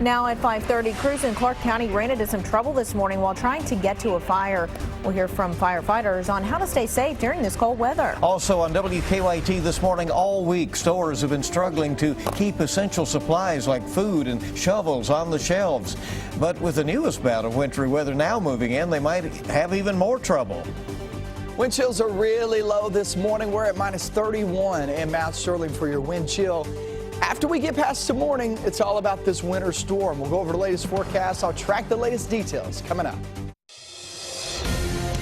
Now at 5:30, crews in Clark County ran into some trouble this morning while trying to get to a fire. We'll hear from firefighters on how to stay safe during this cold weather. Also on WKYT this morning, all week, stores have been struggling to keep essential supplies like food and shovels on the shelves. But with the newest bout of wintry weather now moving in, they might have even more trouble. Wind chills are really low this morning. We're at minus 31 in Mount Sterling for your wind chill. After we get past the morning, it's all about this winter storm. We'll go over the latest forecast. I'll track the latest details coming up.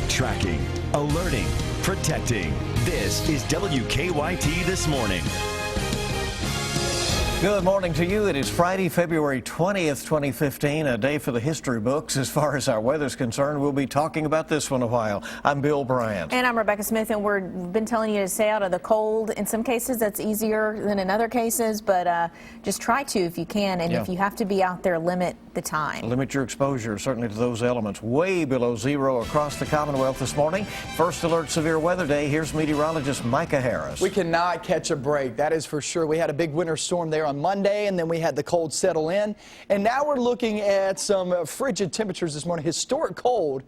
Tracking, alerting, protecting. This is WKYT This Morning. Good morning to you. It is Friday, February 20th, 2015, a day for the history books. As far as our weather's concerned, we'll be talking about this one a while. I'm Bill Bryant. And I'm Rebecca Smith, and we've been telling you to stay out of the cold. In some cases, that's easier than in other cases, but just try to if you can. And if you have to be out there, limit the time. Limit your exposure, certainly to those elements. Way below zero across the Commonwealth this morning. First alert severe weather day. Here's meteorologist Micah Harris. We cannot catch a break, that is for sure. We had a big winter storm there on Monday, and then we had the cold settle in. And now we're looking at some frigid temperatures this morning. Historic cold,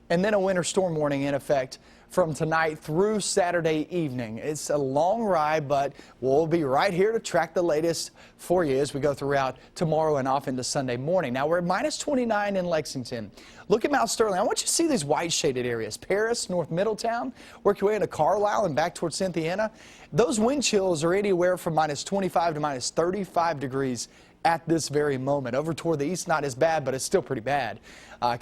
and then a winter storm warning in effect from tonight through Saturday evening. It's a long ride, but we'll be right here to track the latest for you as we go throughout tomorrow and off into Sunday morning. Now we're at minus 29 in Lexington. Look at Mount Sterling. I want you to see these white shaded areas. Paris, North Middletown, work your way into Carlisle and back towards Cynthiana. Those wind chills are anywhere from minus 25 to minus 35 degrees at this very moment. Over toward the east, not as bad, but it's still pretty bad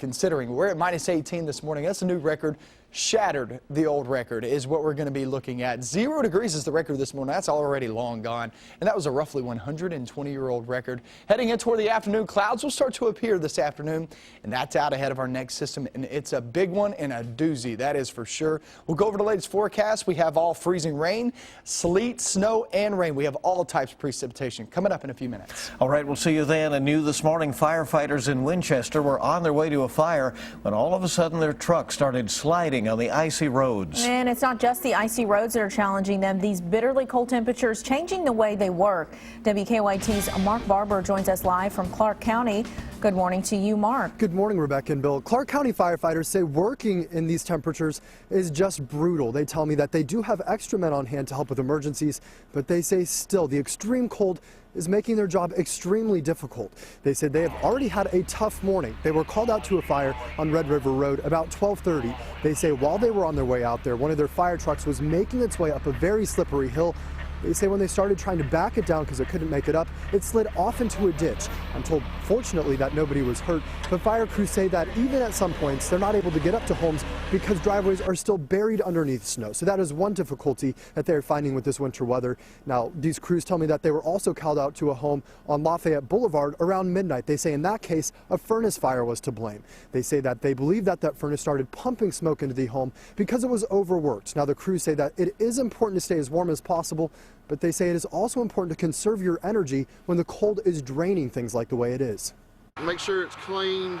considering. We're at minus 18 this morning. That's a new record. Shattered the old record is what we're going to be looking at. 0 degrees is the record this morning. That's already long gone, and that was a roughly 120-year-old record. Heading in toward the afternoon, clouds will start to appear this afternoon, and that's out ahead of our next system, and it's a big one and a doozy, that is for sure. We'll go over the latest forecast. We have all freezing rain, sleet, snow, and rain. We have all types of precipitation coming up in a few minutes. All right, we'll see you then. And new this morning, firefighters in Winchester were on their way to a fire when all of a sudden their truck started sliding on the icy roads. And it's not just the icy roads that are challenging them. These bitterly cold temperatures changing the way they work. WKYT's Mark Barber joins us live from Clark County. Good morning to you, Mark. Good morning, Rebecca and Bill. Clark County firefighters say working in these temperatures is just brutal. They tell me that they do have extra men on hand to help with emergencies, but they say still the extreme cold is making their job extremely difficult. They said they have already had a tough morning. They were called out to a fire on Red River Road about 12:30. They say while they were on their way out there, one of their fire trucks was making its way up a very slippery hill. They say when they started trying to back it down because it couldn't make it up, it slid off into a ditch. I'm told, fortunately, that nobody was hurt, but fire crews say that even at some points, they're not able to get up to homes because driveways are still buried underneath snow. So that is one difficulty that they're finding with this winter weather. Now, these crews tell me that they were also called out to a home on Lafayette Boulevard around midnight. They say in that case, a furnace fire was to blame. They say that they believe that that furnace started pumping smoke into the home because it was overworked. Now, the crews say that it is important to stay as warm as possible, but they say it is also important to conserve your energy when the cold is draining things like the way it is. Make sure it's clean,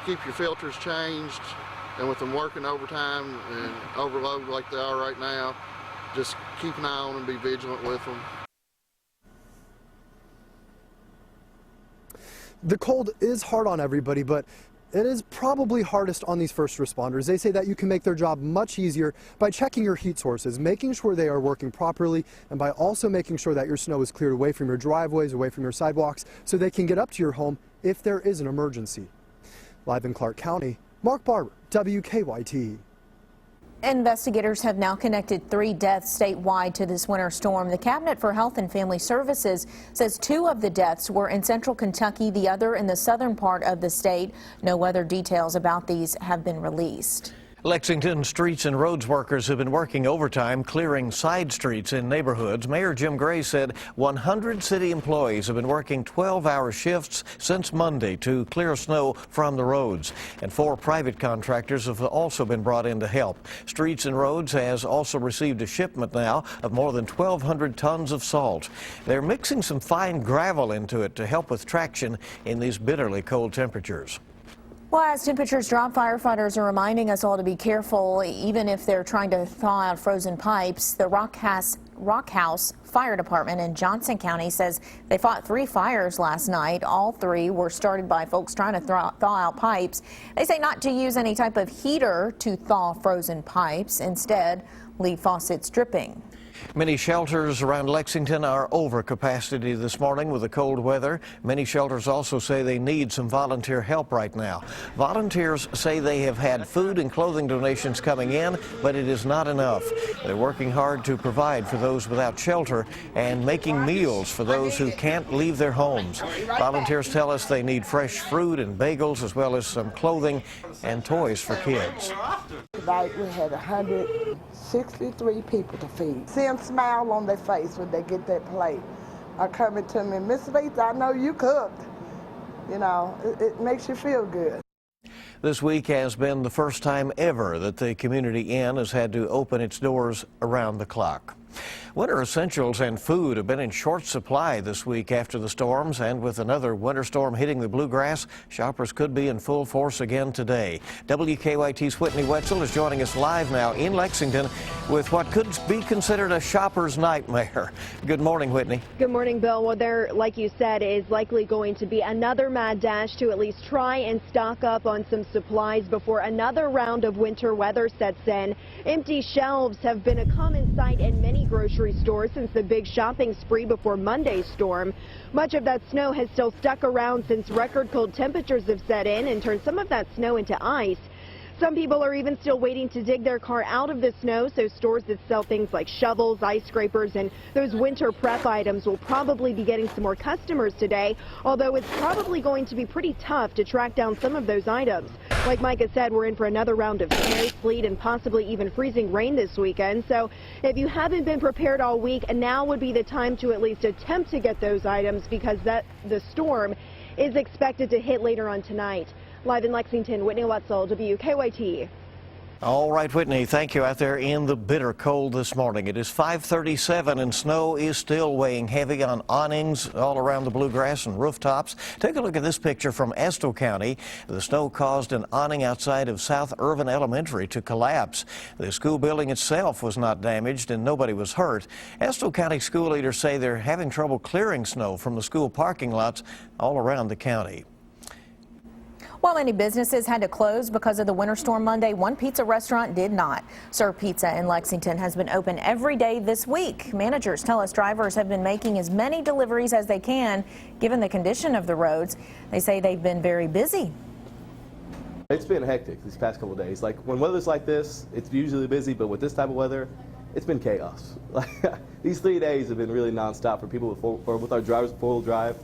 keep your filters changed, and with them working overtime and overload like they are right now, just keep an eye on them, be vigilant with them. The cold is hard on everybody, but it is probably hardest on these first responders. They say that you can make their job much easier by checking your heat sources, making sure they are working properly, and by also making sure that your snow is cleared away from your driveways, away from your sidewalks, so they can get up to your home if there is an emergency. Live in Clark County, Mark Barber, WKYT. Investigators have now connected 3 deaths statewide to this winter storm. The Cabinet for Health and Family Services says 2 of the deaths were in central Kentucky, the other in the southern part of the state. No other details about these have been released. Lexington streets and roads workers have been working overtime clearing side streets in neighborhoods. Mayor Jim Gray said 100 city employees have been working 12-hour shifts since Monday to clear snow from the roads. And 4 private contractors have also been brought in to help. Streets and Roads has also received a shipment now of more than 1,200 tons of salt. They're mixing some fine gravel into it to help with traction in these bitterly cold temperatures. Well, as temperatures drop, firefighters are reminding us all to be careful, even if they're trying to thaw out frozen pipes. The rock Rock House Fire Department in Johnson County says they fought 3 fires last night. All 3 were started by folks trying to thaw out pipes. They say not to use any type of heater to thaw frozen pipes. Instead, leave faucets dripping. Many shelters around Lexington are over capacity this morning with the cold weather. Many shelters also say they need some volunteer help right now. Volunteers say they have had food and clothing donations coming in, but it is not enough. They're working hard to provide for those without shelter and making meals for those who can't leave their homes. Volunteers tell us they need fresh fruit and bagels as well as some clothing and toys for kids. Tonight we had 163 people to feed. See them smile on their face when they get that plate. Are coming to me, Miss Lisa, I know you cooked. You know, it makes you feel good. This week has been the first time ever that the Community Inn has had to open its doors around the clock. Winter essentials and food have been in short supply this week after the storms, and with another winter storm hitting the bluegrass, shoppers could be in full force again today. WKYT's Whitney Wetzel is joining us live now in Lexington with what could be considered a shopper's nightmare. Good morning, Whitney. Good morning, Bill. Well, there, like you said, is likely going to be another mad dash to at least try and stock up on some supplies before another round of winter weather sets in. Empty shelves have been a common sight in many grocery stores since the big shopping spree before Monday's storm. Much of that snow has still stuck around since record cold temperatures have set in and turned some of that snow into ice. Some people are even still waiting to dig their car out of the snow, so stores that sell things like shovels, ice scrapers, and those winter prep items will probably be getting some more customers today, although it's probably going to be pretty tough to track down some of those items. Like Micah said, we're in for another round of snow, sleet, and possibly even freezing rain this weekend. So if you haven't been prepared all week, now would be the time to at least attempt to get those items, because the storm is expected to hit later on tonight. Live in Lexington, Whitney Wetzel, WKYT. All right, Whitney, thank you out there in the bitter cold this morning. It is 5:37 and snow is still weighing heavy on awnings all around the bluegrass and rooftops. Take a look at this picture from Estill County. The snow caused an awning outside of South Irvin Elementary to collapse. The school building itself was not damaged and nobody was hurt. Estill County school leaders say they're having trouble clearing snow from the school parking lots all around the county. While many businesses had to close because of the winter storm Monday, one pizza restaurant did not. Sir Pizza in Lexington has been open every day this week. Managers tell us drivers have been making as many deliveries as they can, given the condition of the roads. They say they've been very busy. It's been hectic these past couple of days. Like when weather's like this, it's usually busy, but with this type of weather, it's been chaos. These 3 days have been really nonstop for people with our drivers with four-wheel drive.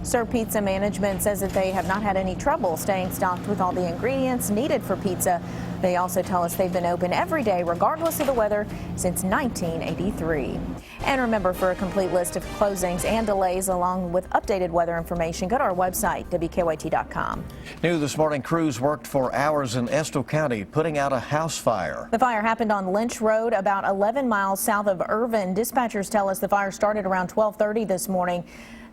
Sir Pizza management says that they have not had any trouble staying stocked with all the ingredients needed for pizza. They also tell us they've been open every day regardless of the weather since 1983. And remember, for a complete list of closings and delays along with updated weather information, go to our website, WKYT.com. New this morning, crews worked for hours in Estill County putting out a house fire. The fire happened on Lynch Road, about 11 miles south of Irvin. Dispatchers tell us the fire started around 12:30 this morning.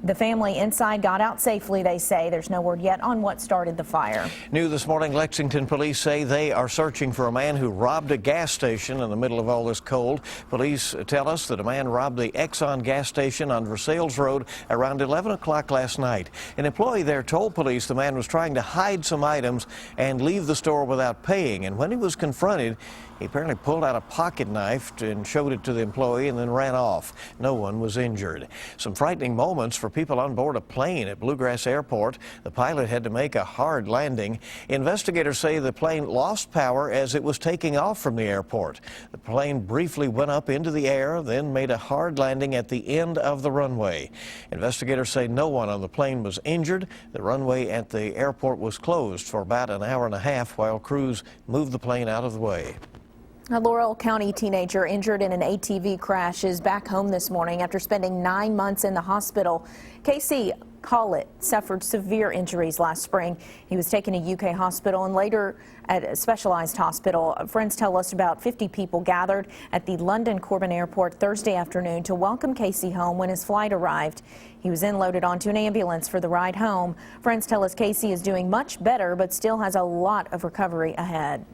The family inside got out safely, they say. There's no word yet on what started the fire. New this morning, Lexington police say they are searching for a man who robbed a gas station in the middle of all this cold. Police tell us that a man robbed the Exxon gas station on Versailles Road around 11 o'clock last night. An employee there told police the man was trying to hide some items and leave the store without paying. And when he was confronted, he apparently pulled out a pocket knife and showed it to the employee and then ran off. No one was injured. Some frightening moments for people on board a plane at Bluegrass Airport. The pilot had to make a hard landing. Investigators say the plane lost power as it was taking off from the airport. The plane briefly went up into the air, then made a hard landing at the end of the runway. Investigators say no one on the plane was injured. The runway at the airport was closed for about an hour and a half while crews moved the plane out of the way. A Laurel County teenager injured in an ATV crash is back home this morning after spending 9 months in the hospital. Casey Collett suffered severe injuries last spring. He was taken to UK hospital and later at a specialized hospital. Friends tell us about 50 people gathered at the London Corbin Airport Thursday afternoon to welcome Casey home when his flight arrived. He was then loaded onto an ambulance for the ride home. Friends tell us Casey is doing much better but still has a lot of recovery ahead.